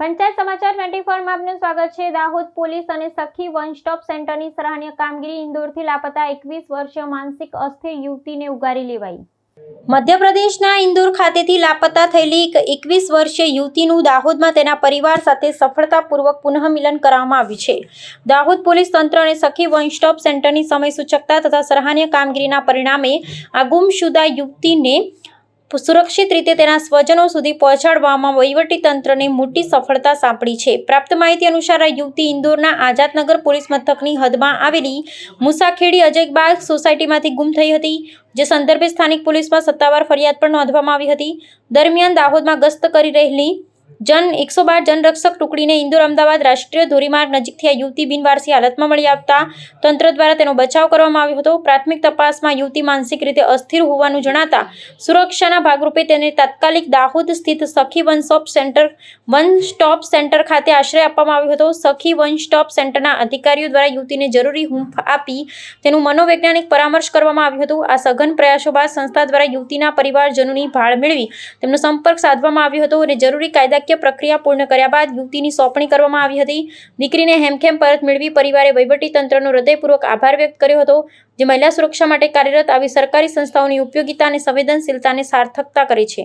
પંચાયત સમાચાર 24 માં આપનું સ્વાગત છે। દાહોદ પોલીસ અને સખી વન સ્ટોપ સેન્ટરની સરાહનીય કામગીરી। ઇન્દોરથી લાપતા 21 વર્ષીય માનસિક અસ્થિર યુવતીને ઉગારી લેવાઈ। મધ્યપ્રદેશના ઇન્દોર ખાતેથી લાપતા થયેલી 21 વર્ષીય યુવતીનું દાહોદમાં તેના પરિવાર સાથે સફળતાપૂર્વક પુનઃમિલન કરવામાં આવ્યું છે। દાહોદ પોલીસ તંત્ર અને સખી વન સ્ટોપ સેન્ટરની સમયસૂચકતા તથા સરાહનીય કામગીરીના પરિણામે આ ગુમશુદા યુવતીને સુરક્ષિત રીતે તેના સ્વજનો સુધી પહોંચાડવામાં વહીવટીતંત્રને મોટી સફળતા સાંપડી છે। પ્રાપ્ત માહિતી અનુસાર આ યુવતી ઇન્દોરના આઝાદનગર પોલીસ મથકની હદમાં આવેલી મુસાખેડી અજયબાગ સોસાયટીમાંથી ગુમ થઈ હતી, જે સંદર્ભે સ્થાનિક પોલીસમાં સત્તાવાર ફરિયાદ પણ નોંધવામાં આવી હતી। દરમિયાન દાહોદમાં ગસ્ત કરી રહેલી 112 જનરક્ષક ટુકડીને ઇન્દોર અમદાવાદ રાષ્ટ્રીય ધોરીમાર્ગ નજીકથી આ યુવતી બિનવારસી હાલતમાં મળી આવતા તંત્ર દ્વારા તેનો બચાવ કરવામાં આવ્યો હતો। પ્રાથમિક તપાસમાં યુવતી માનસિક રીતે અસ્થિર હોવાનું જણાતા સુરક્ષાના ભાગરૂપે તેને તાત્કાલિક દાહોદ સ્થિત સખી વન સ્ટોપ સેન્ટર ખાતે આશ્રય આપવામાં આવ્યો હતો। સખી વન સ્ટોપ સેન્ટરના અધિકારીઓ દ્વારા યુવતીને જરૂરી હૂંફ આપી તેનું મનોવૈજ્ઞાનિક પરામર્શ કરવામાં આવ્યું હતું। આ સઘન પ્રયાસો બાદ સંસ્થા દ્વારા યુવતીના પરિવારજનોની ભાળ મેળવી તેમનો સંપર્ક સાધવામાં આવ્યો હતો અને જરૂરી કાયદાકીય પ્રક્રિયા પૂર્ણ કર્યા બાદ યુવતીની સોંપણી કરવામાં આવી હતી। દીકરીને હેમખેમ પરત મેળવી પરિવારે વહીવટીતંત્રનો હૃદયપૂર્વક આભાર વ્યક્ત કર્યો હતો, જે મહિલા સુરક્ષા માટે કાર્યરત આવી સરકારી સંસ્થાઓની ઉપયોગિતા અને સંવેદનશીલતાને સાર્થકતા કરે છે।